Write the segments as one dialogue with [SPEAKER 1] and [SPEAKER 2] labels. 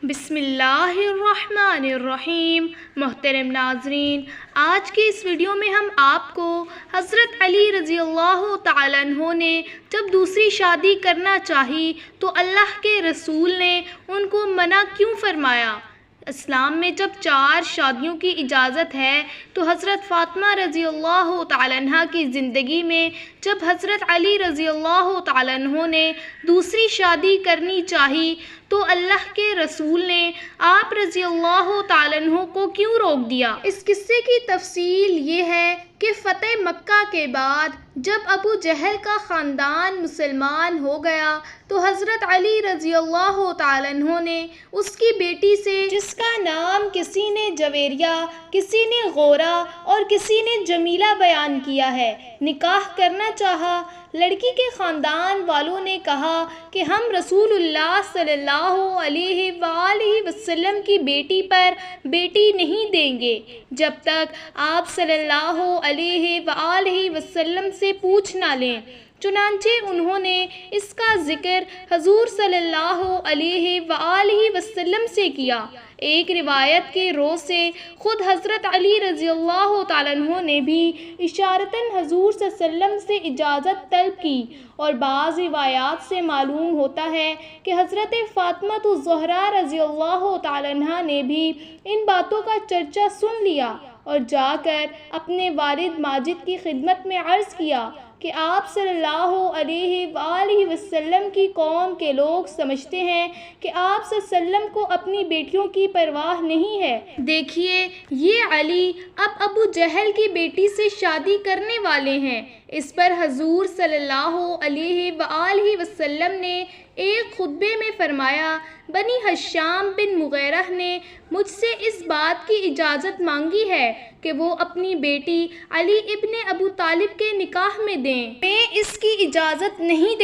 [SPEAKER 1] بسم اللہ الرحمن الرحیم۔ محترم ناظرین، آج کی اس ویڈیو میں ہم آپ کو حضرت علی رضی اللہ تعالیٰ عنہ نے جب دوسری شادی کرنا چاہی تو اللہ کے رسول نے ان کو منع کیوں فرمایا۔ اسلام میں جب 4 شادیوں کی اجازت ہے تو حضرت فاطمہ رضی اللہ تعالیٰ عنہ کی زندگی میں جب حضرت علی رضی اللہ تعالیٰ عنہ نے دوسری شادی کرنی چاہی تو اللہ کے رسول نے آپ رضی اللہ تعالیٰ عنہ کو کیوں روک دیا۔ اس قصے کی تفصیل یہ ہے کہ فتح مکہ کے بعد جب ابو جہل کا خاندان مسلمان ہو گیا تو حضرت علی رضی اللہ تعالیٰ عنہ نے اس کی بیٹی سے، جس کا نام کسی نے جویریہ، کسی نے غورہ اور کسی نے جمیلہ بیان کیا ہے، نکاح کرنا چاہا۔ لڑکی کے خاندان والوں نے کہا کہ ہم رسول اللہ صلی اللہ علیہ وآلہ وسلم کی بیٹی پر بیٹی نہیں دیں گے جب تک آپ صلی اللہ علیہ وآلہ وسلم سے پوچھ نہ لیں۔ چنانچہ انہوں نے اس کا ذکر حضور صلی اللہ علیہ وآلہ وسلم سے کیا۔ ایک روایت کے رو سے خود حضرت علی رضی اللہ تعالیٰ عنہ نے بھی اشارتاً حضور صلی اللہ علیہ وسلم سے اجازت طلب کی، اور بعض روایات سے معلوم ہوتا ہے کہ حضرت فاطمہ الزہرا رضی اللہ تعالیٰ عنہ نے بھی ان باتوں کا چرچا سن لیا اور جا کر اپنے والد ماجد کی خدمت میں عرض کیا کہ آپ صلی اللہ علیہ وآلہ وسلم کی قوم کے لوگ سمجھتے ہیں کہ آپ صلی اللہ علیہ وسلم کو اپنی بیٹیوں کی پرواہ نہیں ہے۔ دیکھیے، یہ علی اب ابو جہل کی بیٹی سے شادی کرنے والے ہیں۔ اس پر حضور صلی اللہ علیہ وآلہ وسلم نے ایک خطبے میں فرمایا، بنی حشام بن مغیرہ نے مجھ سے اس بات کی اجازت مانگی ہے کہ وہ اپنی بیٹی علی ابن ابو طالب کے نکاح میں دیں۔ میں اس کی اجازت نہیں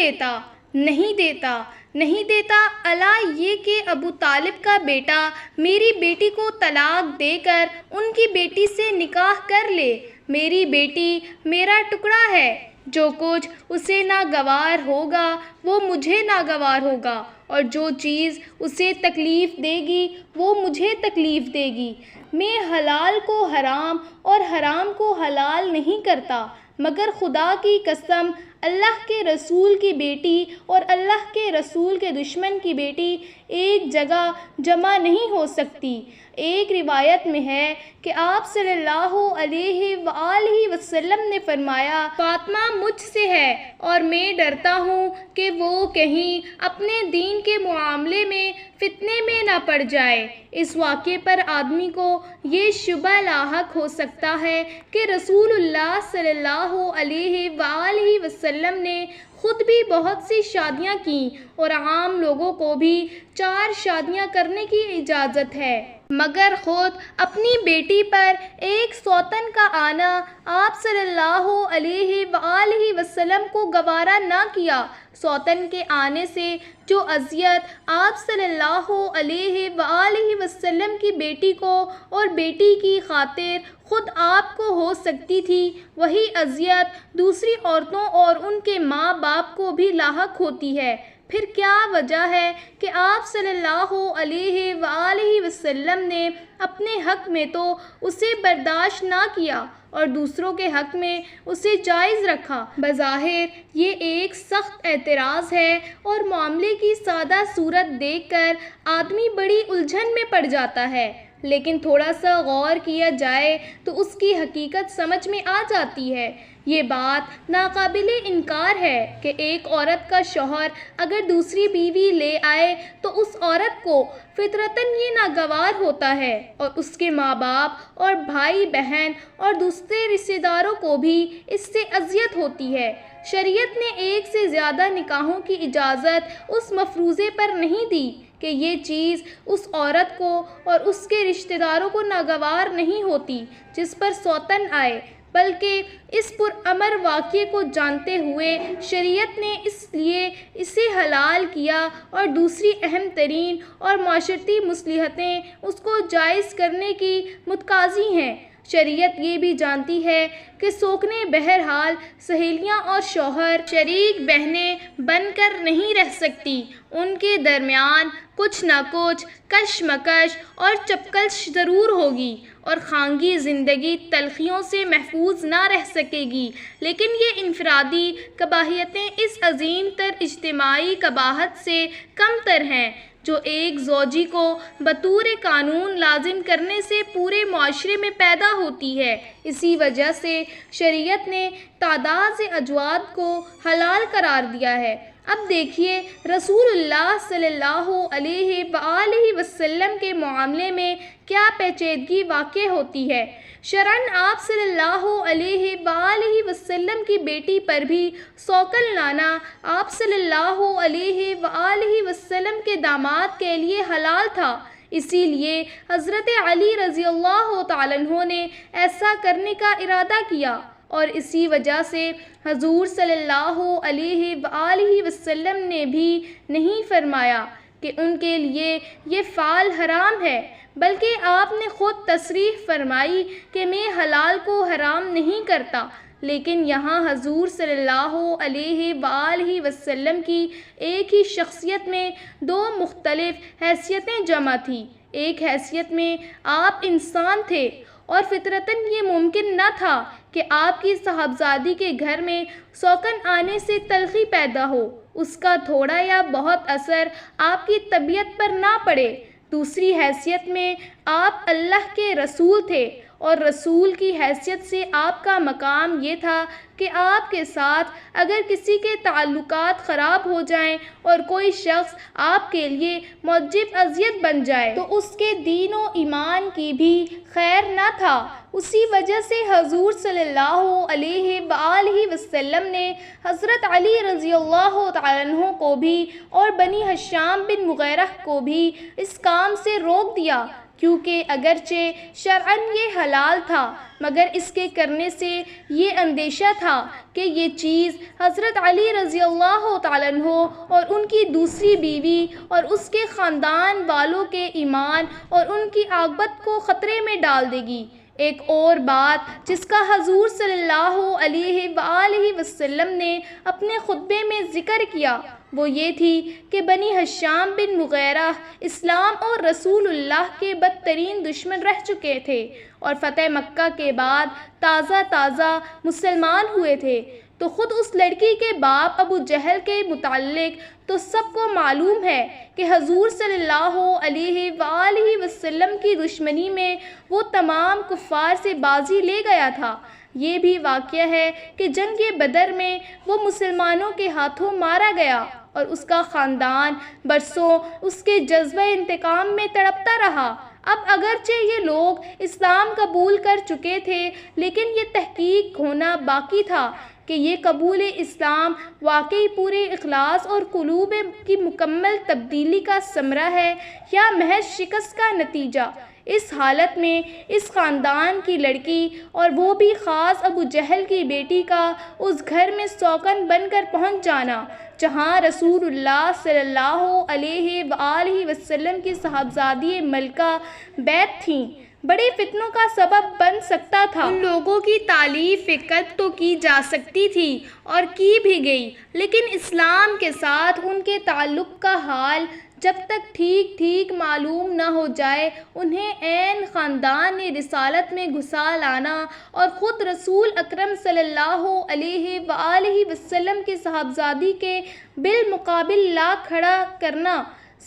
[SPEAKER 1] دیتا الا یہ کہ ابو طالب کا بیٹا میری بیٹی کو طلاق دے کر ان کی بیٹی سے نکاح کر لے۔ میری بیٹی میرا ٹکڑا ہے، جو کچھ اسے ناگوار ہوگا وہ مجھے ناگوار ہوگا، اور جو چیز اسے تکلیف دے گی وہ مجھے تکلیف دے گی۔ میں حلال کو حرام اور حرام کو حلال نہیں کرتا، مگر خدا کی قسم اللہ کے رسول کی بیٹی اور اللہ کے رسول کے دشمن کی بیٹی ایک جگہ جمع نہیں ہو سکتی۔ ایک روایت میں ہے کہ آپ صلی اللہ علیہ وآلہ وسلم نے فرمایا، فاطمہ مجھ سے ہے اور میں ڈرتا ہوں کہ وہ کہیں اپنے دین کے معاملے میں فتنے میں نہ پڑ جائے۔ اس واقعے پر آدمی کو یہ شبہ لاحق ہو سکتا ہے کہ رسول اللہ صلی اللہ علیہ وآلہ وسلم نے خود بھی بہت سی شادیاں کیں اور عام لوگوں کو بھی 4 شادیاں کرنے کی اجازت ہے، مگر خود اپنی بیٹی پر ایک سوتن کا آنا آپ صلی اللہ علیہ وآلہ وسلم کو گوارا نہ کیا۔ سوتن کے آنے سے جو اذیت آپ صلی اللہ علیہ وآلہ وسلم کی بیٹی کو اور بیٹی کی خاطر خود آپ کو ہو سکتی تھی، وہی اذیت دوسری عورتوں اور ان کے ماں باپ کو بھی لاحق ہوتی ہے۔ پھر کیا وجہ ہے کہ آپ صلی اللہ علیہ وآلہ وسلم نے اپنے حق میں تو اسے برداشت نہ کیا اور دوسروں کے حق میں اسے جائز رکھا؟ بظاہر یہ ایک سخت اعتراض ہے اور معاملے کی سادہ صورت دیکھ کر آدمی بڑی الجھن میں پڑ جاتا ہے، لیکن تھوڑا سا غور کیا جائے تو اس کی حقیقت سمجھ میں آ جاتی ہے۔ یہ بات ناقابل انکار ہے کہ ایک عورت کا شوہر اگر دوسری بیوی لے آئے تو اس عورت کو فطرتاً یہ ناگوار ہوتا ہے، اور اس کے ماں باپ اور بھائی بہن اور دوسرے رشتہ داروں کو بھی اس سے اذیت ہوتی ہے۔ شریعت نے ایک سے زیادہ نکاحوں کی اجازت اس مفروضے پر نہیں دی کہ یہ چیز اس عورت کو اور اس کے رشتہ داروں کو ناگوار نہیں ہوتی جس پر سوتن آئے، بلکہ اس پرامر واقعے کو جانتے ہوئے شریعت نے اس لیے اسے حلال کیا، اور دوسری اہم ترین اور معاشرتی مصلحتیں اس کو جائز کرنے کی متقاضی ہیں۔ شریعت یہ بھی جانتی ہے کہ سوکنے بہرحال سہیلیاں اور شوہر شریک بہنیں بن کر نہیں رہ سکتی، ان کے درمیان کچھ نہ کچھ کشمکش اور چپکش ضرور ہوگی اور خانگی زندگی تلخیوں سے محفوظ نہ رہ سکے گی، لیکن یہ انفرادی قباحتیں اس عظیم تر اجتماعی قباحت سے کم تر ہیں جو ایک زوجی کو بطور قانون لازم کرنے سے پورے معاشرے میں پیدا ہوتی ہے۔ اسی وجہ سے شریعت نے تعداد ازواج کو حلال قرار دیا ہے۔ اب دیکھیے رسول اللہ صلی اللہ علیہ وآلہ وسلم کے معاملے میں کیا پیچیدگی واقع ہوتی ہے۔ شرعاً آپ صلی اللہ علیہ وآلہ وسلم کی بیٹی پر بھی سوکن لانا آپ صلی اللہ علیہ وآلہ وسلم کے داماد کے لیے حلال تھا، اسی لیے حضرت علی رضی اللہ تعالیٰ عنہ نے ایسا کرنے کا ارادہ کیا، اور اسی وجہ سے حضور صلی اللہ علیہ وآلہ وسلم نے بھی نہیں فرمایا کہ ان کے لیے یہ فعل حرام ہے، بلکہ آپ نے خود تصریح فرمائی کہ میں حلال کو حرام نہیں کرتا۔ لیکن یہاں حضور صلی اللہ علیہ وآلہ وسلم کی ایک ہی شخصیت میں دو مختلف حیثیتیں جمع تھیں۔ ایک حیثیت میں آپ انسان تھے اور فطرتاً یہ ممکن نہ تھا کہ آپ کی صاحبزادی کے گھر میں سوکن آنے سے تلخی پیدا ہو، اس کا تھوڑا یا بہت اثر آپ کی طبیعت پر نہ پڑے۔ دوسری حیثیت میں آپ اللہ کے رسول تھے اور رسول کی حیثیت سے آپ کا مقام یہ تھا کہ آپ کے ساتھ اگر کسی کے تعلقات خراب ہو جائیں اور کوئی شخص آپ کے لیے موجب اذیت بن جائے تو اس کے دین و ایمان کی بھی خیر نہ تھا۔ اسی وجہ سے حضور صلی اللہ علیہ وآلہ وسلم نے حضرت علی رضی اللہ تعالیٰ عنہ کو بھی اور بنی ہشام بن مغیرہ کو بھی اس کام سے روک دیا، کیونکہ اگرچہ شرعاً یہ حلال تھا مگر اس کے کرنے سے یہ اندیشہ تھا کہ یہ چیز حضرت علی رضی اللہ تعالیٰ عنہ اور ان کی دوسری بیوی اور اس کے خاندان والوں کے ایمان اور ان کی عاقبت کو خطرے میں ڈال دے گی۔ ایک اور بات جس کا حضور صلی اللہ علیہ وآلہ وسلم نے اپنے خطبے میں ذکر کیا وہ یہ تھی کہ بنی ہشام بن مغیرہ اسلام اور رسول اللہ کے بدترین دشمن رہ چکے تھے اور فتح مکہ کے بعد تازہ مسلمان ہوئے تھے، تو خود اس لڑکی کے باپ ابو جہل کے متعلق تو سب کو معلوم ہے کہ حضور صلی اللہ علیہ وآلہ وسلم کی دشمنی میں وہ تمام کفار سے بازی لے گیا تھا۔ یہ بھی واقعہ ہے کہ جنگ بدر میں وہ مسلمانوں کے ہاتھوں مارا گیا اور اس کا خاندان برسوں اس کے جذبہ انتقام میں تڑپتا رہا۔ اب اگرچہ یہ لوگ اسلام قبول کر چکے تھے لیکن یہ تحقیق ہونا باقی تھا کہ یہ قبول اسلام واقعی پورے اخلاص اور قلوب کی مکمل تبدیلی کا ثمرہ ہے یا محض شکست کا نتیجہ۔ اس حالت میں اس خاندان کی لڑکی اور وہ بھی خاص ابو جہل کی بیٹی کا اس گھر میں سوکن بن کر پہنچ جانا جہاں رسول اللہ صلی اللہ علیہ وآلہ وسلم کی صاحبزادی ملکہ بیت تھیں، بڑے فتنوں کا سبب بن سکتا تھا۔ ان لوگوں کی تعریف فقط تو کی جا سکتی تھی اور کی بھی گئی، لیکن اسلام کے ساتھ ان کے تعلق کا حال جب تک ٹھیک معلوم نہ ہو جائے انہیں عین خاندان رسالت میں گھسا لانا اور خود رسول اکرم صلی اللہ علیہ وآلہ وسلم کی صاحبزادی کے بالمقابل لا کھڑا کرنا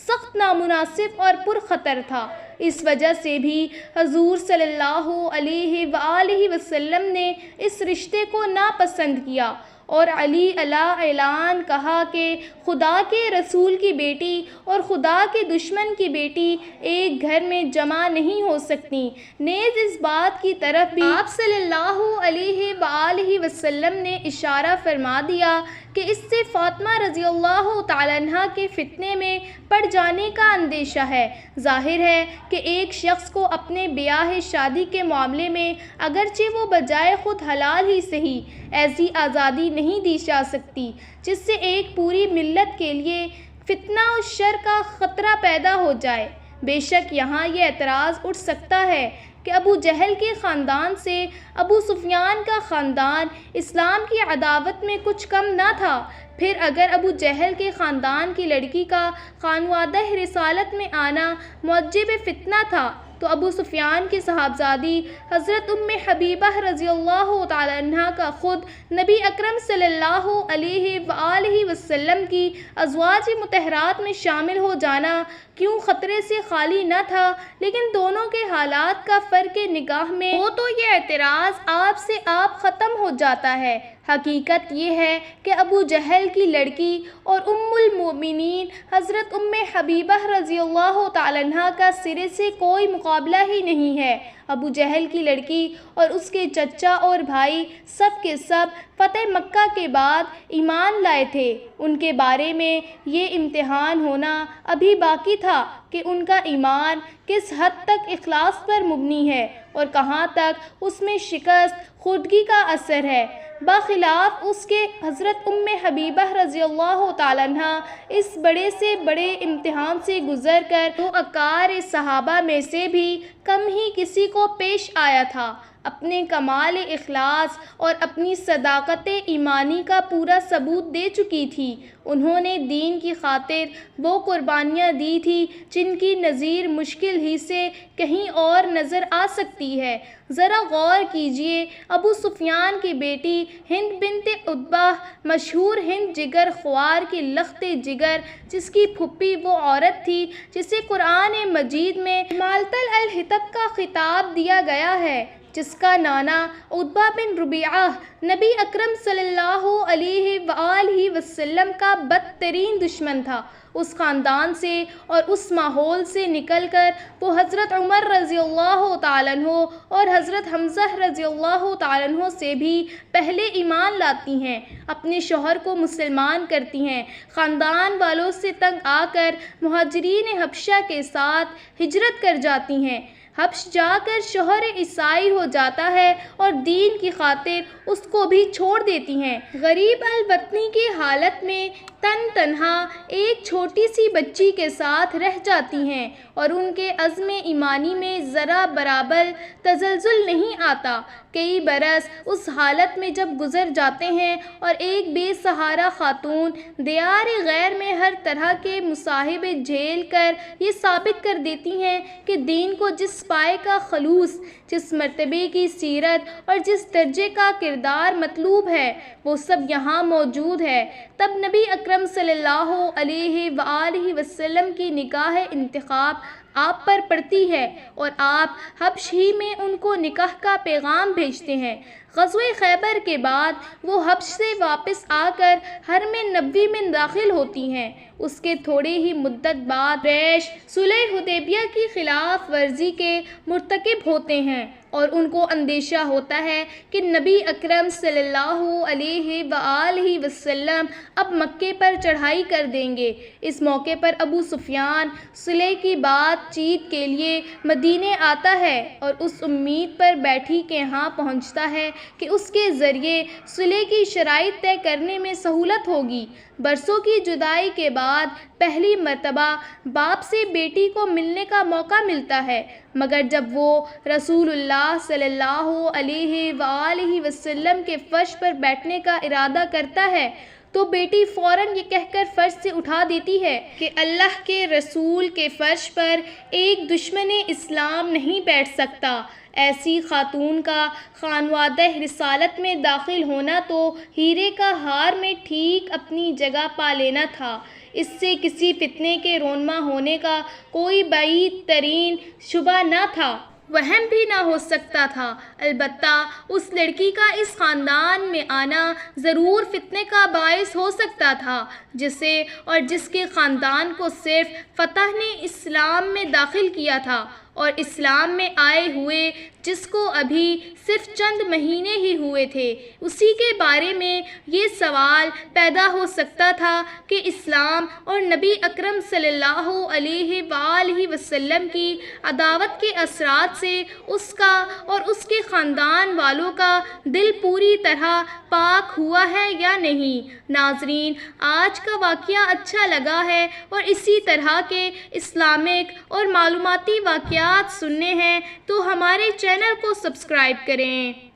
[SPEAKER 1] سخت نامناسب اور پرخطر تھا۔ اس وجہ سے بھی حضور صلی اللہ علیہ وآلہ وسلم نے اس رشتے کو ناپسند کیا اور علی علیہ اعلان کہا کہ خدا کے رسول کی بیٹی اور خدا کے دشمن کی بیٹی ایک گھر میں جمع نہیں ہو سکتی۔ نیز اس بات کی طرف بھی آپ صلی اللہ علیہ وآلہ وسلم نے اشارہ فرما دیا کہ اس سے فاطمہ رضی اللہ تعالیٰ عنہ کے فتنے میں پڑ جانے کا اندیشہ ہے۔ ظاہر ہے کہ ایک شخص کو اپنے بیاہ شادی کے معاملے میں اگرچہ وہ بجائے خود حلال ہی صحیح ایسی آزادی نہیں دی جا سکتی جس سے ایک پوری ملت کے لیے فتنہ و شر کا خطرہ پیدا ہو جائے۔ بے شک یہاں یہ اعتراض اٹھ سکتا ہے کہ ابو جہل کے خاندان سے ابو سفیان کا خاندان اسلام کی عداوت میں کچھ کم نہ تھا۔ پھر اگر ابو جہل کے خاندان کی لڑکی کا خانوادہ رسالت میں آنا موجب فتنہ تھا تو ابو سفیان کی صاحبزادی حضرت ام حبیبہ رضی اللہ تعالی عنہ کا خود نبی اکرم صلی اللہ علیہ وآلہ وسلم کی ازواج مطہرات میں شامل ہو جانا کیوں خطرے سے خالی نہ تھا، لیکن دونوں کے حالات کا فرق نگاہ میں ہو تو یہ اعتراض آپ سے آپ ختم ہو جاتا ہے۔ حقیقت یہ ہے کہ ابو جہل کی لڑکی اور ام المؤمنین حضرت ام حبیبہ رضی اللہ تعالی عنہ کا سرے سے کوئی مقابلہ ہی نہیں ہے۔ ابو جہل کی لڑکی اور اس کے چچا اور بھائی سب کے سب فتح مکہ کے بعد ایمان لائے تھے۔ ان کے بارے میں یہ امتحان ہونا ابھی باقی تھا کہ ان کا ایمان کس حد تک اخلاص پر مبنی ہے اور کہاں تک اس میں شکست خوردگی کا اثر ہے۔ بخلاف اس کے حضرت ام حبیبہ رضی اللہ تعالی عنہ اس بڑے سے بڑے امتحان سے گزر کر تو اکار صحابہ میں سے بھی کم ہی کسی کو پیش آیا تھا۔ اپنے کمال اخلاص اور اپنی صداقت ایمانی کا پورا ثبوت دے چکی تھی۔ انہوں نے دین کی خاطر وہ قربانیاں دی تھی جن کی نظیر مشکل ہی سے کہیں اور نظر آ سکتی ہے۔ ذرا غور کیجئے، ابو سفیان کی بیٹی ہند بنت عتبہ، مشہور ہند جگر خوار کی لخت جگر، جس کی پھوپھی وہ عورت تھی جسے قرآن مجید میں مالتل الحطب کا خطاب دیا گیا ہے، جس کا نانا عتبہ بن ربیعہ نبی اکرم صلی اللہ علیہ وآلہ وسلم کا بدترین دشمن تھا۔ اس خاندان سے اور اس ماحول سے نکل کر وہ حضرت عمر رضی اللہ تعالیٰ عنہ اور حضرت حمزہ رضی اللہ تعالیٰ عنہ سے بھی پہلے ایمان لاتی ہیں، اپنے شوہر کو مسلمان کرتی ہیں، خاندان والوں سے تنگ آ کر مہاجرین حبشہ کے ساتھ ہجرت کر جاتی ہیں۔ حبش جا کر شوہر عیسائی ہو جاتا ہے اور دین کی خاطر اس کو بھی چھوڑ دیتی ہیں۔ غریب الوطنی کی حالت میں تنہا ایک چھوٹی سی بچی کے ساتھ رہ جاتی ہیں اور ان کے عزم ایمانی میں ذرا برابر تزلزل نہیں آتا۔ کئی برس اس حالت میں جب گزر جاتے ہیں اور ایک بے سہارا خاتون دیار غیر میں ہر طرح کے مصائب جھیل کر یہ ثابت کر دیتی ہیں کہ دین کو جس پائے کا خلوص، جس مرتبے کی سیرت اور جس درجے کا کردار مطلوب ہے وہ سب یہاں موجود ہے، تب نبی اکرم صلی اللہ علیہ وآلہ وسلم کی نگاہ انتخاب آپ پر پڑتی ہے اور آپ حبش ہی میں ان کو نکاح کا پیغام بھیجتے ہیں۔ غزوہ خیبر کے بعد وہ حبش سے واپس آ کر حرم نبوی میں داخل ہوتی ہیں۔ اس کے تھوڑے ہی مدت بعد قریش صلح حدیبیہ کی خلاف ورزی کے مرتکب ہوتے ہیں اور ان کو اندیشہ ہوتا ہے کہ نبی اکرم صلی اللہ علیہ وآلہ وسلم اب مکے پر چڑھائی کر دیں گے۔ اس موقع پر ابو سفیان صلح کی بات چیت کے لیے مدینے آتا ہے اور اس امید پر بیٹھی کہ یہاں پہنچتا ہے کہ اس کے ذریعے صلح کی شرائط طے کرنے میں سہولت ہوگی۔ برسوں کی جدائی کے بعد پہلی مرتبہ باپ سے بیٹی کو ملنے کا موقع ملتا ہے، مگر جب وہ رسول اللہ صلی اللہ علیہ وآلہ وسلم کے فرش پر بیٹھنے کا ارادہ کرتا ہے تو بیٹی فوراً یہ کہہ کر فرش سے اٹھا دیتی ہے کہ اللہ کے رسول کے فرش پر ایک دشمن اسلام نہیں بیٹھ سکتا۔ ایسی خاتون کا خانوادہ رسالت میں داخل ہونا تو ہیرے کا ہار میں ٹھیک اپنی جگہ پا لینا تھا۔ اس سے کسی فتنے کے رونما ہونے کا کوئی بعید ترین شبہ نہ تھا، وہم بھی نہ ہو سکتا تھا۔ البتہ اس لڑکی کا اس خاندان میں آنا ضرور فتنے کا باعث ہو سکتا تھا، جسے اور جس کے خاندان کو صرف فتح نے اسلام میں داخل کیا تھا اور اسلام میں آئے ہوئے جس کو ابھی صرف چند مہینے ہی ہوئے تھے، اسی کے بارے میں یہ سوال پیدا ہو سکتا تھا کہ اسلام اور نبی اکرم صلی اللہ علیہ وآلہ وسلم کی عداوت کے اثرات سے اس کا اور اس کے خاندان والوں کا دل پوری طرح پاک ہوا ہے یا نہیں۔ ناظرین، آج کا واقعہ اچھا لگا ہے اور اسی طرح کے اسلامک اور معلوماتی واقعات سننے ہیں تو ہمارے چینل کو سبسکرائب کریں۔